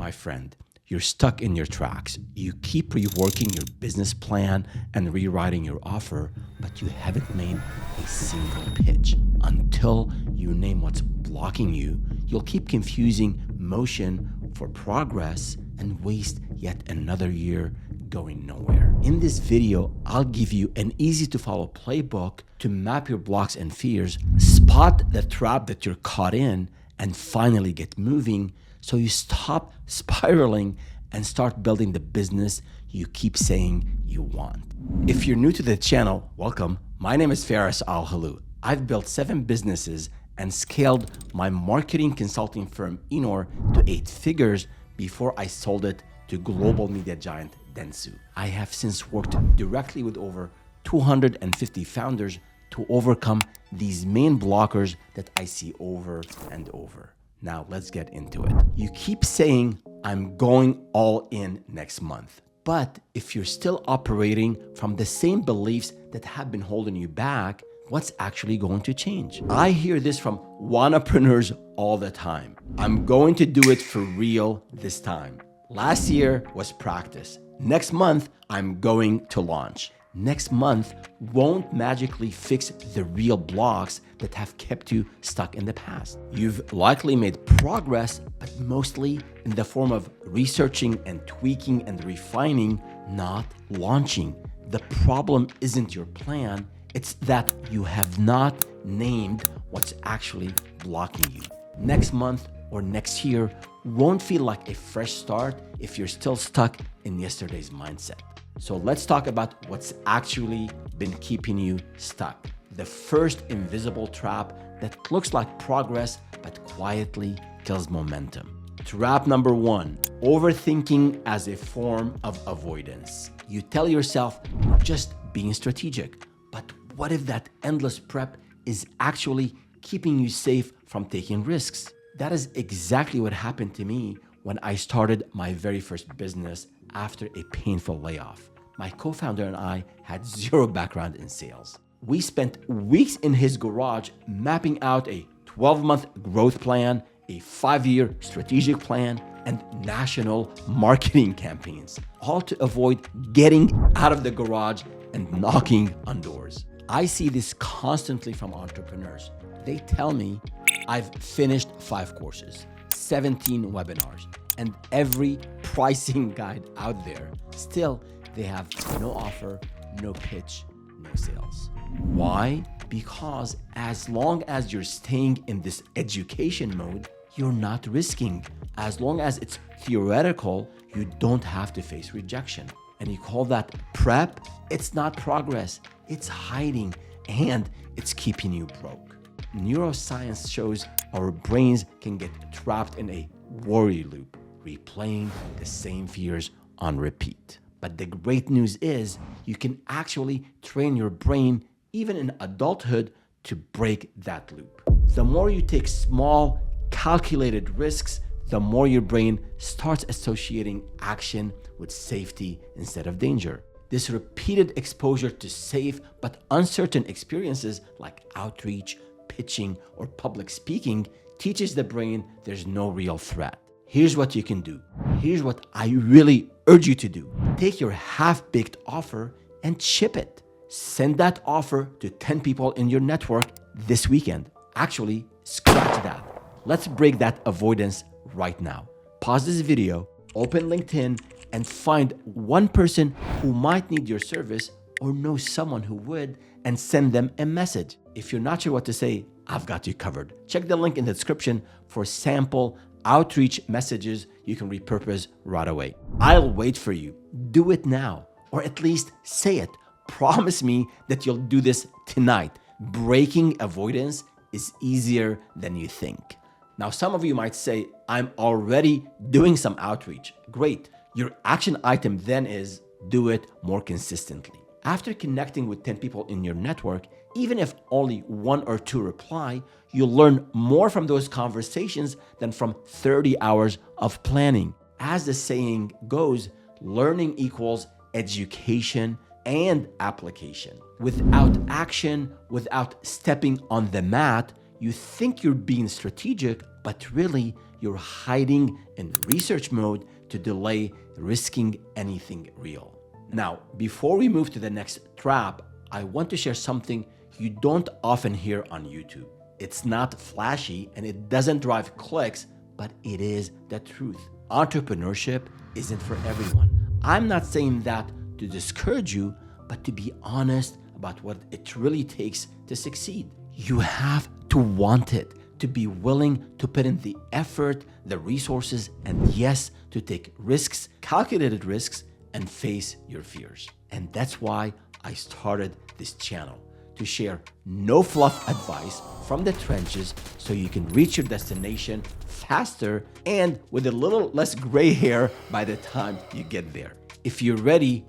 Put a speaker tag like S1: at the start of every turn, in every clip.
S1: my friend, you're stuck in your tracks. You keep reworking your business plan and rewriting your offer, but you haven't made a single pitch. Until you name what's blocking you, you'll keep confusing motion for progress and waste yet another year going nowhere. In this video, I'll give you an easy to follow playbook to map your blocks and fears, spot the trap that you're caught in, and finally get moving so you stop spiraling and start building the business you keep saying you want. If you're new to the channel, welcome. My name is Faris Al-Halou. I've built 7 businesses and scaled my marketing consulting firm Enor to 8 figures before I sold it to global media giant Dentsu. I have since worked directly with over 250 founders to overcome these main blockers that I see over and over. Now let's get into it. You keep saying, I'm going all in next month. But if you're still operating from the same beliefs that have been holding you back, what's actually going to change? I hear this from entrepreneurs all the time. I'm going to do it for real this time. Last year was practice. Next month, I'm going to launch. Next month won't magically fix the real blocks that have kept you stuck in the past. You've likely made progress, but mostly in the form of researching and tweaking and refining, not launching. The problem isn't your plan, it's that you have not named what's actually blocking you. Next month or next year won't feel like a fresh start if you're still stuck in yesterday's mindset. So let's talk about what's actually been keeping you stuck. The first invisible trap that looks like progress but quietly kills momentum. Trap number 1, overthinking as a form of avoidance. You tell yourself, just being strategic. But what if that endless prep is actually keeping you safe from taking risks? That is exactly what happened to me when I started my very first business after a painful layoff. My co-founder and I had zero background in sales. We spent weeks in his garage mapping out a 12-month growth plan, a 5-year strategic plan, and national marketing campaigns, all to avoid getting out of the garage and knocking on doors. I see this constantly from entrepreneurs. They tell me, I've finished 5 courses, 17 webinars, and every pricing guide out there. Still, they have no offer, no pitch, no sales. Why? Because as long as you're staying in this education mode, you're not risking. As long as it's theoretical, you don't have to face rejection. And you call that prep? It's not progress. It's hiding, and it's keeping you broke. Neuroscience shows our brains can get trapped in a worry loop, replaying the same fears on repeat. But the great news is you can actually train your brain, even in adulthood, to break that loop. The more you take small, calculated risks, the more your brain starts associating action with safety instead of danger. This repeated exposure to safe but uncertain experiences like outreach, pitching, or public speaking teaches the brain there's no real threat. Here's what you can do. Here's what I really urge you to do. Take your half-baked offer and ship it. Send that offer to 10 people in your network this weekend. Actually, scratch that. Let's break that avoidance right now. Pause this video, open LinkedIn, and find one person who might need your service or know someone who would, and send them a message. If you're not sure what to say, I've got you covered. Check the link in the description for sample outreach messages you can repurpose right away. I'll wait for you. Do it now, or at least say it. Promise me that you'll do this tonight. Breaking avoidance is easier than you think. Now, some of you might say, I'm already doing some outreach. Great. Your action item then is do it more consistently. After connecting with 10 people in your network, even if only 1 or 2 reply, you'll learn more from those conversations than from 30 hours of planning. As the saying goes, learning equals education and application. Without action, without stepping on the mat, You think you're being strategic, but really you're hiding in research mode to delay risking anything real. Now, before we move to the next trap, I want to share something you don't often hear on YouTube. It's not flashy and it doesn't drive clicks, but it is the truth. Entrepreneurship isn't for everyone. I'm not saying that to discourage you, but to be honest about what it really takes to succeed. You have to want it, to be willing to put in the effort, the resources, and yes, to take risks, calculated risks, and face your fears. And that's why I started this channel, to share no fluff advice from the trenches so you can reach your destination faster and with a little less gray hair by the time you get there. If you're ready,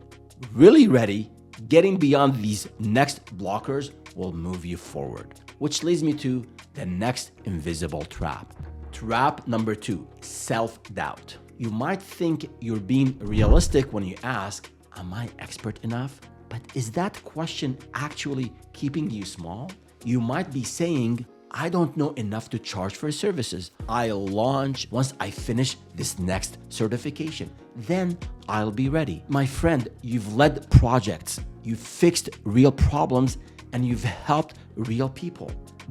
S1: really ready, getting beyond these next blockers will move you forward. Which leads me to the next invisible trap. Trap number 2, self-doubt. You might think you're being realistic when you ask, am I expert enough? But is that question actually keeping you small? You might be saying, I don't know enough to charge for services. I'll launch once I finish this next certification. Then I'll be ready. My friend, you've led projects, you've fixed real problems, and you've helped real people.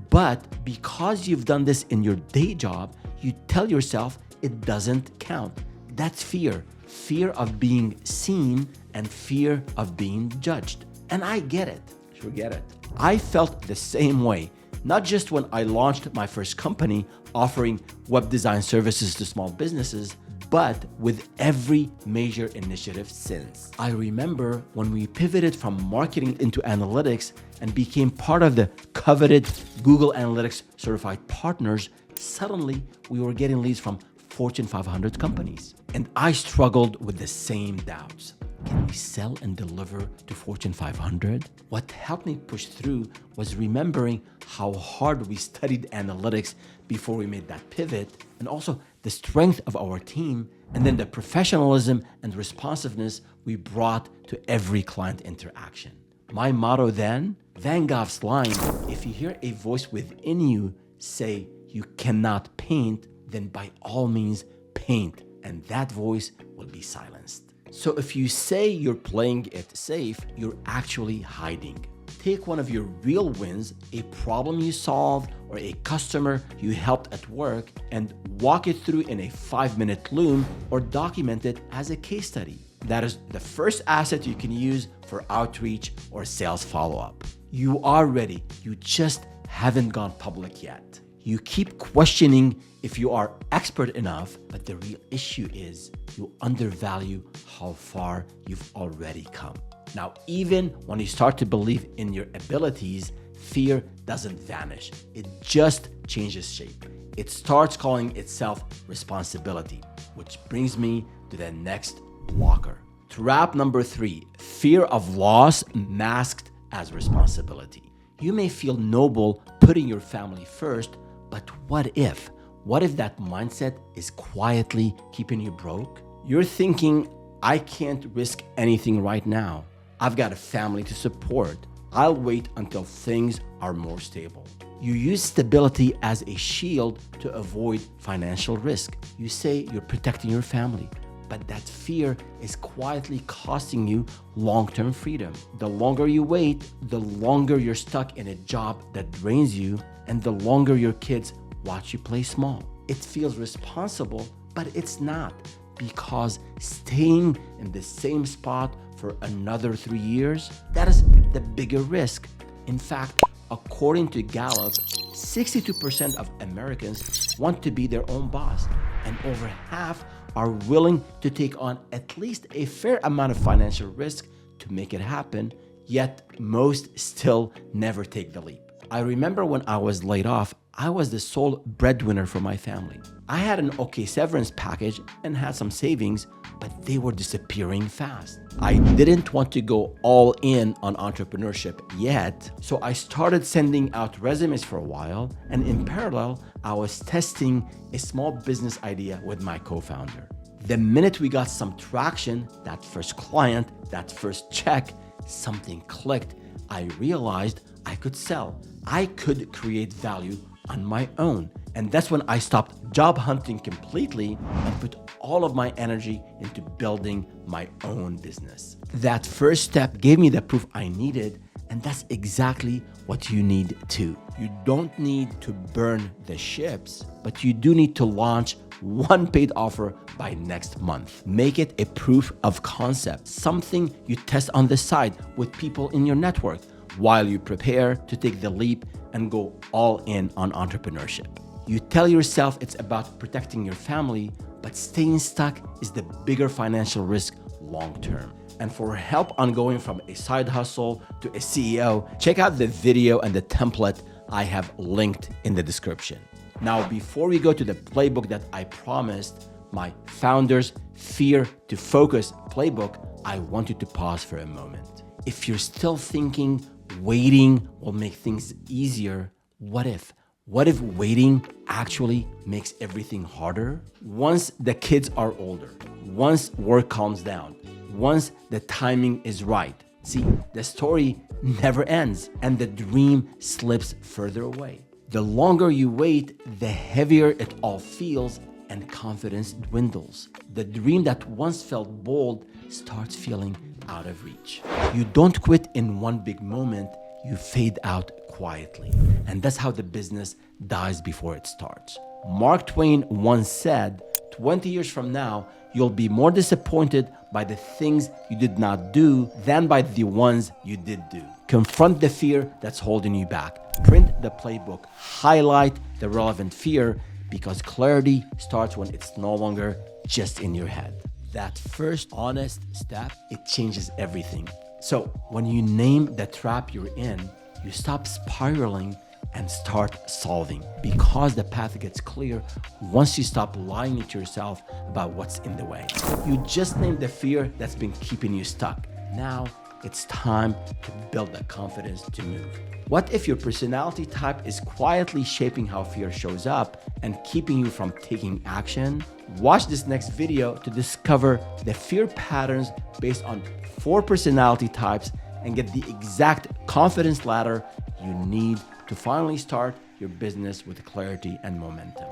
S1: But because you've done this in your day job, you tell yourself it doesn't count. That's fear. Fear of being seen and fear of being judged. And I get it. Forget it. I felt the same way, not just when I launched my first company offering web design services to small businesses, but with every major initiative since. I remember when we pivoted from marketing into analytics and became part of the coveted Google Analytics certified partners, suddenly we were getting leads from Fortune 500 companies. And I struggled with the same doubts. Can we sell and deliver to Fortune 500? What helped me push through was remembering how hard we studied analytics before we made that pivot, and also the strength of our team, and then the professionalism and responsiveness we brought to every client interaction. My motto then, Van Gogh's line, if you hear a voice within you say you cannot paint, then by all means paint, and that voice will be silenced. So if you say you're playing it safe, you're actually hiding. Take one of your real wins, a problem you solved or a customer you helped at work, and walk it through in a 5-minute loom or document it as a case study. That is the first asset you can use for outreach or sales follow-up. You are ready, you just haven't gone public yet. You keep questioning if you are expert enough, but the real issue is you undervalue how far you've already come. Now, even when you start to believe in your abilities, fear doesn't vanish. It just changes shape. It starts calling itself responsibility, which brings me to the next blocker. Trap number 3, fear of loss masked as responsibility. You may feel noble putting your family first, but what if? What if that mindset is quietly keeping you broke? You're thinking, I can't risk anything right now. I've got a family to support. I'll wait until things are more stable. You use stability as a shield to avoid financial risk. You say you're protecting your family, but that fear is quietly costing you long-term freedom. The longer you wait, the longer you're stuck in a job that drains you, and the longer your kids watch you play small. It feels responsible, but it's not, because staying in the same spot for another 3 years, that is the bigger risk. In fact, according to Gallup, 62% of Americans want to be their own boss, and over half are willing to take on at least a fair amount of financial risk to make it happen, yet most still never take the leap. I remember when I was laid off, I was the sole breadwinner for my family. I had an okay severance package and had some savings, but they were disappearing fast. I didn't want to go all in on entrepreneurship yet, so I started sending out resumes for a while, and in parallel, I was testing a small business idea with my co-founder. The minute we got some traction, that first client, that first check, something clicked. I realized I could sell. I could create value on my own. And that's when I stopped job hunting completely and put all of my energy into building my own business. That first step gave me the proof I needed, and that's exactly what you need too. You don't need to burn the ships, but you do need to launch one paid offer by next month. Make it a proof of concept, something you test on the side with people in your network while you prepare to take the leap and go all in on entrepreneurship. You tell yourself it's about protecting your family, but staying stuck is the bigger financial risk long term. And for help on going from a side hustle to a CEO, check out the video and the template I have linked in the description. Now, before we go to the playbook that I promised, my Founders Fear to Focus playbook, I want you to pause for a moment. If you're still thinking waiting will make things easier, what if? What if waiting actually makes everything harder? Once the kids are older, once work calms down, once the timing is right. See, the story never ends and the dream slips further away. The longer you wait, the heavier it all feels and confidence dwindles. The dream that once felt bold starts feeling out of reach. You don't quit in one big moment, you fade out quietly. And that's how the business dies before it starts. Mark Twain once said, 20 years from now, you'll be more disappointed by the things you did not do than by the ones you did do. Confront the fear that's holding you back. Print the playbook. Highlight the relevant fear, because clarity starts when it's no longer just in your head. That first honest step, it changes everything. So when you name the trap you're in, you stop spiraling and start solving, because the path gets clear once you stop lying to yourself about what's in the way. You just named the fear that's been keeping you stuck. Now it's time to build the confidence to move. What if your personality type is quietly shaping how fear shows up and keeping you from taking action? Watch this next video to discover the fear patterns based on 4 personality types and get the exact confidence ladder you need to finally start your business with clarity and momentum.